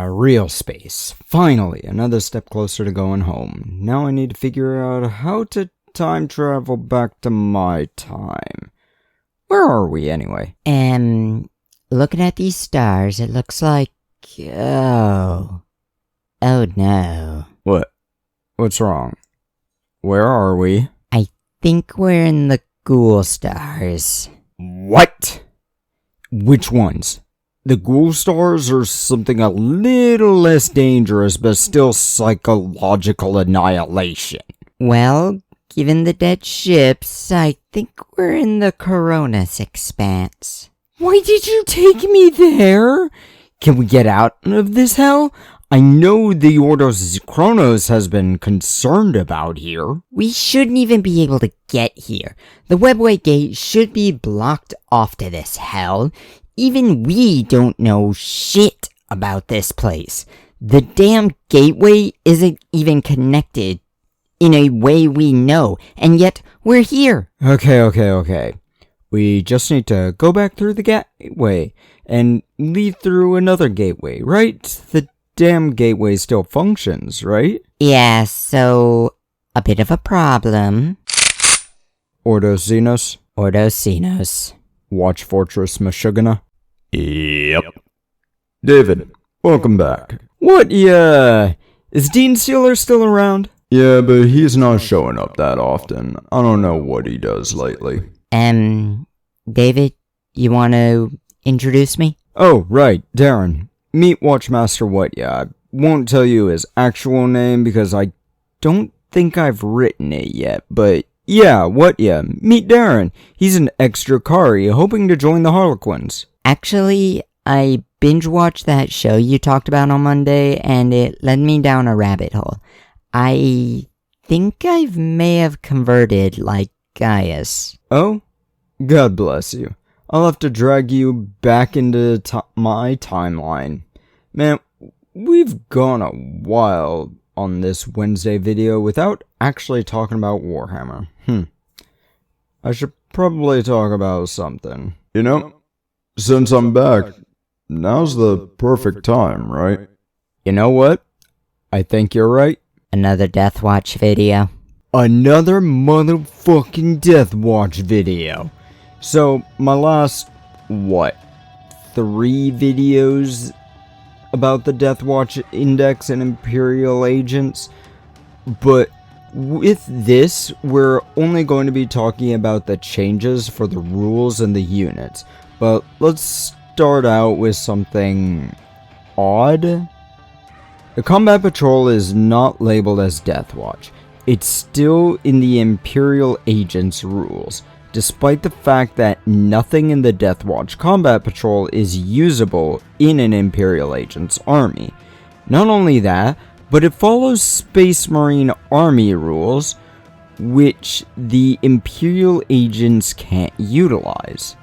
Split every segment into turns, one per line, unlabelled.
Real space. Finally, another step closer to going home. Now I need to figure out how to time travel back to my time. Where are we anyway?
Looking at these stars, it looks like... Oh no.
What? What's wrong? Where are we?
I think we're in the ghoul stars.
What? Which ones? The ghoul stars or something a little less dangerous but still psychological annihilation?
Well, given the dead ships, I think we're in the Coronis expanse.
Why did you take me there? Can we get out of this hell? I know the Ordos Chronos has been concerned about here.
We shouldn't even be able to get here. The webway gate should be blocked off to this hell. Even we don't know shit about this place. The damn gateway isn't even connected in a way we know, and yet we're here.
Okay. We just need to go back through the gateway and leave through another gateway, right? The damn gateway still functions, right?
Yeah, so a bit of a problem.
Ordos
Xenos.
Watch Fortress Meshuggah. Yep. David, welcome back. What, yeah? Is Dean Sealer still around? Yeah, but he's not showing up that often. I don't know what he does lately.
David, you want to introduce me?
Oh, right, Darren. Meet Watchmaster Whatya. I won't tell you his actual name because I don't think I've written it yet, but yeah, Whatya. Meet Darren. He's an extra Kari hoping to join the Harlequins.
Actually, I binge-watched that show you talked about on Monday, and it led me down a rabbit hole. I think I may have converted like Gaius.
Oh? God bless you. I'll have to drag you back into my timeline. Man, we've gone a while on this Wednesday video without actually talking about Warhammer. I should probably talk about something. You know, since I'm back, now's the perfect time, right? You know what? I think you're right.
Another Death Watch video.
Another motherfucking Death Watch video. So, my last, 3 videos about the Death Watch Index and Imperial Agents, but with this, we're only going to be talking about the changes for the rules and the units. But let's start out with something odd. The Combat Patrol is not labeled as Death Watch. It's still in the Imperial Agents rules, despite the fact that nothing in the Death Watch Combat Patrol is usable in an Imperial Agents army. Not only that, but it follows Space Marine Army rules, which the Imperial Agents can't utilize.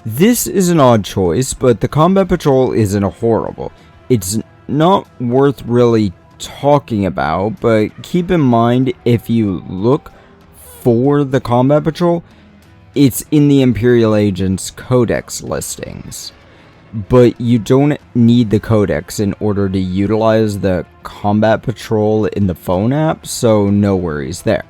This is an odd choice, but the Combat Patrol isn't horrible. It's not worth really talking about, but keep in mind if you look for the Combat Patrol, it's in the Imperial Agents Codex listings. But you don't need the Codex in order to utilize the Combat Patrol in the phone app, so no worries there.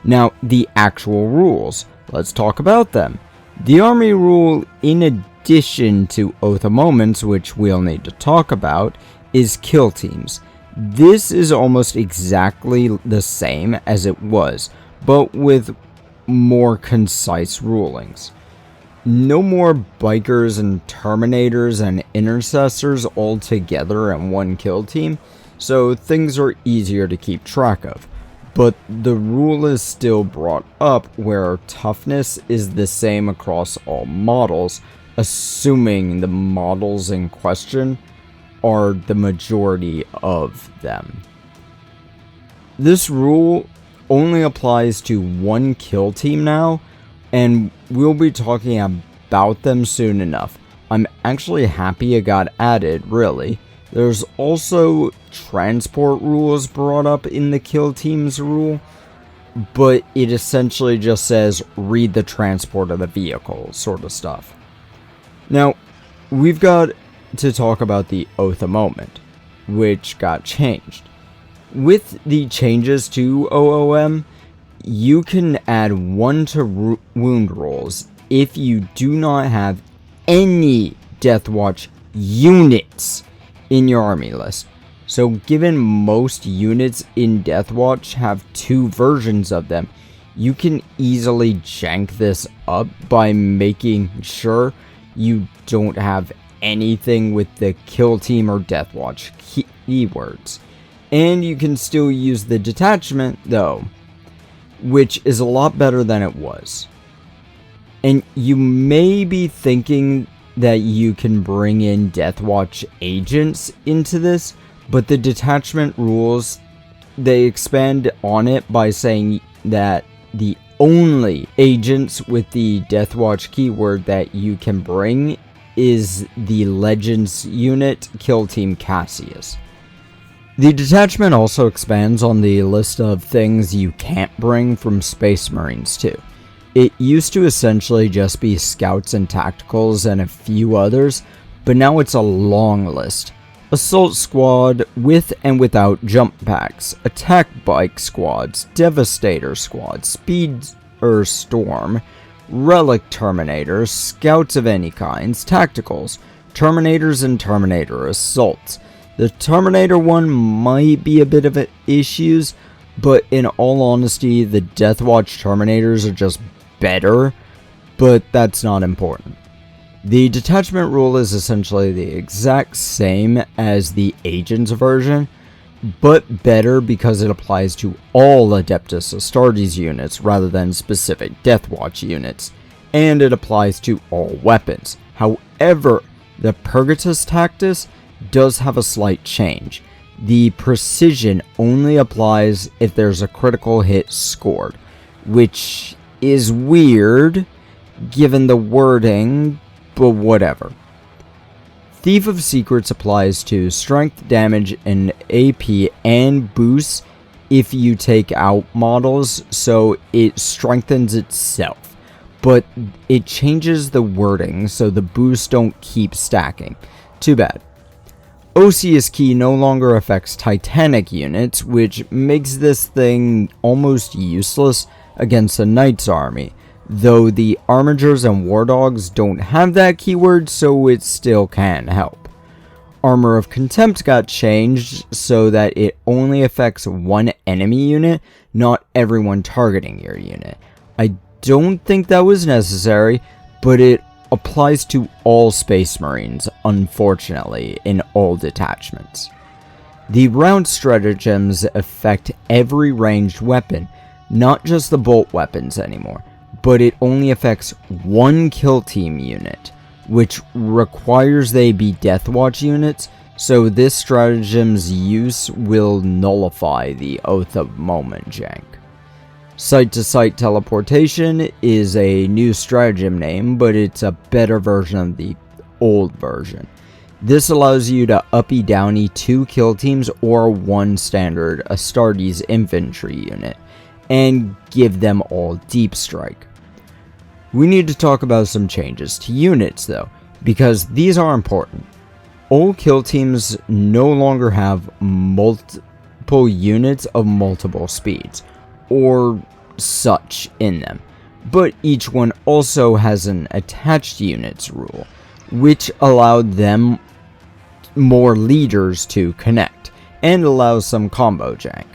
Now, the actual rules. Let's talk about them. The Army rule, in addition to Oath of Moments, which we'll need to talk about, is kill teams. This is almost exactly the same as it was, but with more concise rulings. No more bikers and terminators and intercessors all together in one kill team, so things are easier to keep track of. But the rule is still brought up where toughness is the same across all models, assuming the models in question are the majority of them. This rule only applies to one kill team now, and we'll be talking about them soon enough. I'm actually happy it got added, really. There's also transport rules brought up in the kill teams rule, but it essentially just says read the transport of the vehicle sort of stuff. Now, we've got to talk about the Oath of Moment, which got changed. With the changes to OOM, you can add 1 to wound rolls if you do not have any Deathwatch units in your army list. So given most units in Deathwatch have 2 versions of them, you can easily jank this up by making sure you don't have anything with the Kill Team or Deathwatch keywords. And you can still use the detachment though, which is a lot better than it was. And you may be thinking that you can bring in Deathwatch agents into this, but the detachment rules, they expand on it by saying that the only agents with the Deathwatch keyword that you can bring is the Legends unit Kill Team Cassius. The detachment also expands on the list of things you can't bring from Space Marines too. It used to essentially just be scouts and tacticals and a few others, but now it's a long list. Assault squad with and without jump packs, attack bike squads, devastator squads, speeder storm, relic terminators, scouts of any kinds, tacticals, terminators and terminator assaults. The Terminator one might be a bit of issues, but in all honesty, the Deathwatch Terminators are just better, but that's not important. The detachment rule is essentially the exact same as the Agents version, but better because it applies to all Adeptus Astartes units rather than specific Deathwatch units, and it applies to all weapons. However, the Purgatus Tactus does have a slight change. The precision only applies if there's a critical hit scored, which is weird given the wording, but whatever. Thief of Secrets applies to strength, damage, and AP and boosts if you take out models, so it strengthens itself, but it changes the wording so the boosts don't keep stacking. Too bad. Osseous Key no longer affects Titanic units, which makes this thing almost useless against a Knight's army, though the Armigers and War Dogs don't have that keyword, so it still can help. Armor of Contempt got changed so that it only affects one enemy unit, not everyone targeting your unit. I don't think that was necessary, but it applies to all Space Marines, unfortunately, in all detachments. The round stratagems affect every ranged weapon, not just the bolt weapons anymore, but it only affects one kill team unit, which requires they be Deathwatch units, so this stratagem's use will nullify the Oath of Moment jank. Site-to-site teleportation is a new stratagem name, but it's a better version of the old version. This allows you to uppy-downy 2 kill teams or 1 standard Astartes infantry unit, and give them all deep strike. We need to talk about some changes to units though, because these are important. All kill teams no longer have multiple units of multiple speeds, or such in them, but each one also has an attached units rule, which allowed them more leaders to connect, and allows some combo jank.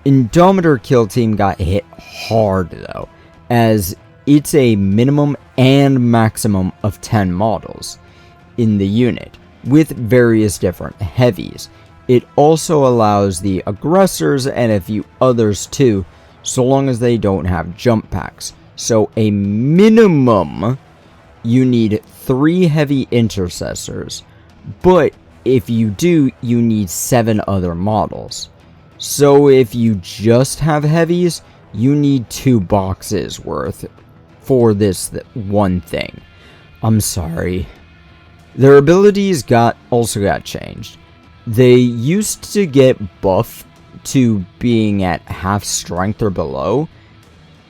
Indomitor kill team got hit hard though, as it's a minimum and maximum of 10 models in the unit, with various different heavies. It also allows the aggressors and a few others too, so long as they don't have jump packs. So a minimum, you need 3 heavy intercessors, but if you do, you need 7 other models. So if you just have heavies, you need 2 boxes worth for this one thing. I'm sorry. Their abilities also got changed. They used to get buffed to being at half strength or below.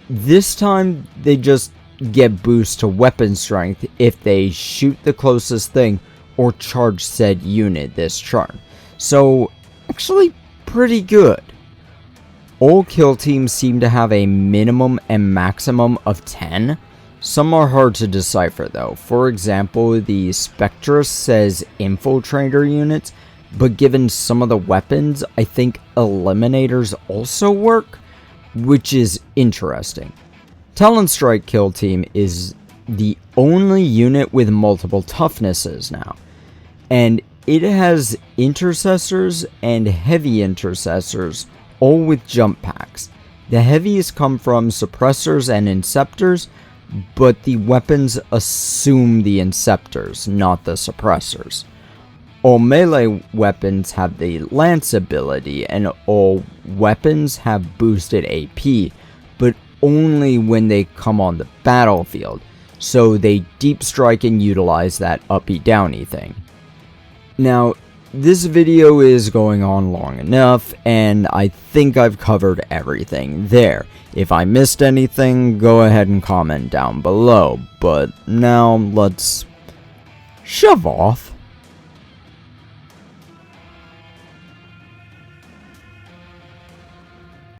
This time they just get boost to weapon strength if they shoot the closest thing or charge said unit this turn. So, actually pretty good. All kill teams seem to have a minimum and maximum of 10. Some are hard to decipher though. For example, the Spectra says infiltrator units, but given some of the weapons, I think eliminators also work, which is interesting. Talonstrike kill team is the only unit with multiple toughnesses now, and it has intercessors and heavy intercessors, all with jump packs. The heavies come from suppressors and inceptors, but the weapons assume the inceptors, not the suppressors. All melee weapons have the lance ability, and all weapons have boosted AP, but only when they come on the battlefield, so they deep strike and utilize that uppy downy thing. Now, this video is going on long enough, and I think I've covered everything there. If I missed anything, go ahead and comment down below, but now let's shove off.